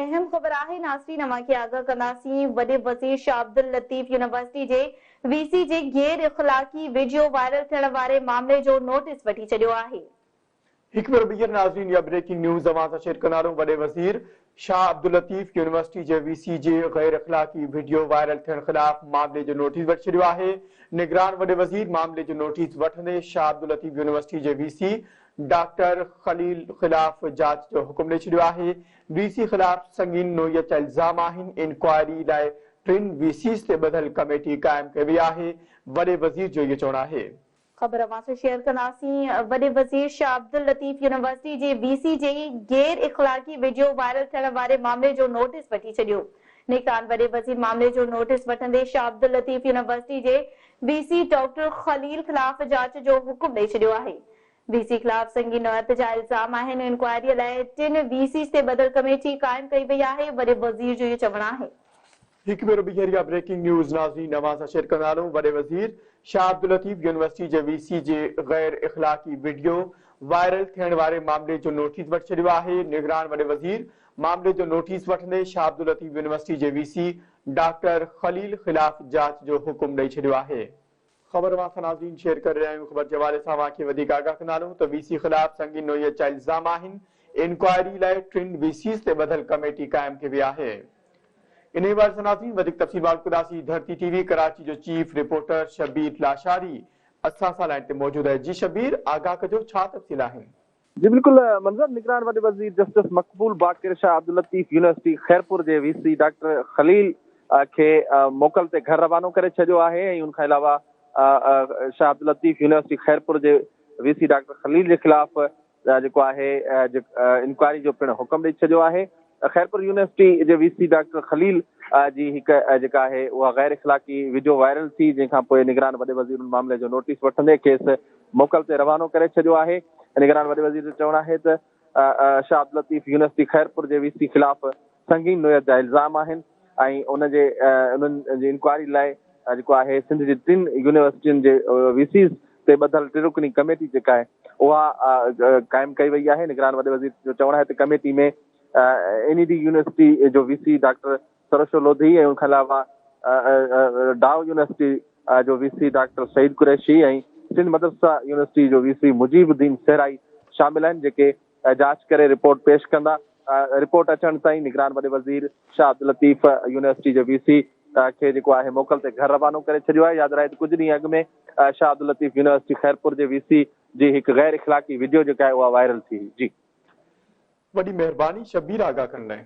अहम ख़बर आहे नाज़रीन अवां खे आगाह कंदासीं। वॾे वज़ीर शाह अब्दुल लतीफ़ यूनिवर्सिटी जे वीसी जे गैर इख़लाक़ी वीडियो वायरल थियण वारे मामले जो नोटिस वठी छॾियो आहे। हिकु बार ॿीहर नाज़रीन या ब्रेकिंग न्यूज़ अवां सां शेयर कंदा रहूं। वॾे वज़ीर शाह अब्दुल लतीफ़ यूनिवर्सिटी जे वीसी जे गैर इख़लाक़ी वीडियो वायरल थियण ख़िलाफ़ मामले जो नोटिस वठी छॾियो आहे। निगरान वॾे वज़ीर मामले जो नोटिस वठंदे शाह अब्दुल लतीफ़ यूनिवर्सिटी जे वीसी डॉक्टर खलील ख़िलाफ़ जांच जो हुकुम ॾेई छॾियो आहे। वीसी ख़िलाफ़ संगीन नोयत जा इल्ज़ाम आहिनि। इंक्वायरी लाइ 3 वीसीज़ ते ॿधल कमेटी क़ाइमु कई वई आहे। वॾे वज़ीर जो इहो चवणु आहे। खबर अवां सां शेयर कंदासीं। वॾे वज़ीर शाह अब्दुल लतीफ़ यूनिवर्सिटी जे वीसी जे गैर इख़लाक़ी वीडियो वायरल थियण वारे मामले जो नोटिस वठी छॾियो। निगरान वॾे वज़ीर मामले जो नोटिस वठंदे शाह अब्दुल लतीफ़ यूनिवर्सिटी जे वीसी डॉक्टर खलील ख़िलाफ़ जांच जो हुकुम ॾेई छॾियो आहे। वीसी ख़िलाफ़ संगीन नौयत जा इल्ज़ाम आहिनि। इंक्वायरी लाइ 3 वीसीज़ ते ॿधल कमेटी क़ाइमु कई वई आहे। वॾे वज़ीर जो इहो चवणु आहे। हिकु भेरो ॿीहर या ब्रेकिंग न्यूज़ नाज़रीन अवां सां शेयर कंदा रहूं। वॾे वज़ीर शाह अब्दुल लतीफ़ यूनिवर्सिटी जे वीसी जे गैर इख़लाक़ी वीडियो वायरल थियण वारे मामले जो नोटिस वठी छॾियो आहे। निगरान वॾे वज़ीर मामले जो नोटिस वठंदे शाह अब्दुल लतीफ़ यूनिवर्सिटी जे वीसी डॉक्टर खलील ख़िलाफ़ जांच जो हुकुम ॾेई छॾियो आहे। ख़बर अवां सां नाज़रीन शेयर करे रहिया आहियूं। ख़बर जे हवाले सां अवां खे वधीक आगाह कंदा रहूं त वीसी ख़िलाफ़ संगीन नोयत जा इल्ज़ाम आहिनि। इंक्वायरी लाइ 3 वीसीज़ ते ॿधल कमेटी क़ाइमु कई वई आहे। इन बार से नाज़रीन वधिक तफ़सीलात कुदासी धरती टीवी कराची जो चीफ रिपोर्टर शबीर लाशारी असां सां लाइन ते मौजूद है। जी शबीर, आगाह कजो छा तफ़सील आहिनि? जी बिल्कुल मंजर, निगरान वॾे वज़ीर जस्टिस मक़बूल बाक़िर शाह अब्दुल लतीफ़ यूनिवर्सिटी खैरपुर जे वीसी डॉक्टर खलील खे मोकल ते घर रवानो करे छॾियो आहे ऐं उन खां अलावा शाह अब्दुल लतीफ़ यूनिवर्सिटी खैरपुर जे वीसी डॉक्टर खलील जे ख़िलाफ़ जेको आहे इंक्वायरी जो पिणु हुकुम ॾेई छॾियो आहे। खैरपुर यूनिवर्सिटी जे वीसी डॉक्टर खलील जी हिकु जेका आहे उहा गैर इख़लाक़ी वीडियो वायरल थी, जंहिंखां पोइ निगरान वॾे वज़ीर मामले जो नोटिस वठंदे खेसि मोकल ते रवानो करे छॾियो आहे। निगरान वॾे वज़ीर जो चवणु आहे त शाह अब्दुल लतीफ़ यूनिवर्सिटी खैरपुर जे वीसी ख़िलाफ़ संगीन नोयत जा इल्ज़ाम आहिनि ऐं उन्हनि जी इंक्वायरी लाइ जेको आहे सिंध जी 3 यूनिवर्सिटियुनि जे वीसीज़ ते ॿधल 3 रुकनी कमेटी जेका आहे उहा क़ाइमु कई वई आहे। निगरान वॾे वज़ीर जो चवणु आहे त कमेटी में NED यूनिवर्सिटी जो वीसी डॉक्टर सरोशो लोधी ऐं उनखां अलावा डाउ यूनिवर्सिटी जो वीसी डॉक्टर सईद कुरैशी ऐं सिंध मदरसा यूनिवर्सिटी जो वीसी मुजीबुद्दीन सहराई शामिल आहिनि, जेके जांच करे रिपोर्ट पेश कंदा। रिपोर्ट अचण ताईं निगरान वॾे वज़ीर शाह अब्दुल लतीफ़ यूनिवर्सिटी जो वीसी खे जेको आहे मोकल ते घर रवानो करे छॾियो आहे। यादि रहे त कुझु ॾींहं अॻु में शाह अब्दुल लतीफ़ यूनिवर्सिटी खैरपुर जे वीसी जी हिकु गैर इख़लाक़ी वीडियो जेका आहे उहा वायरल थी। जी, वॾी महिरबानी शबीर आगाह करण लाइ।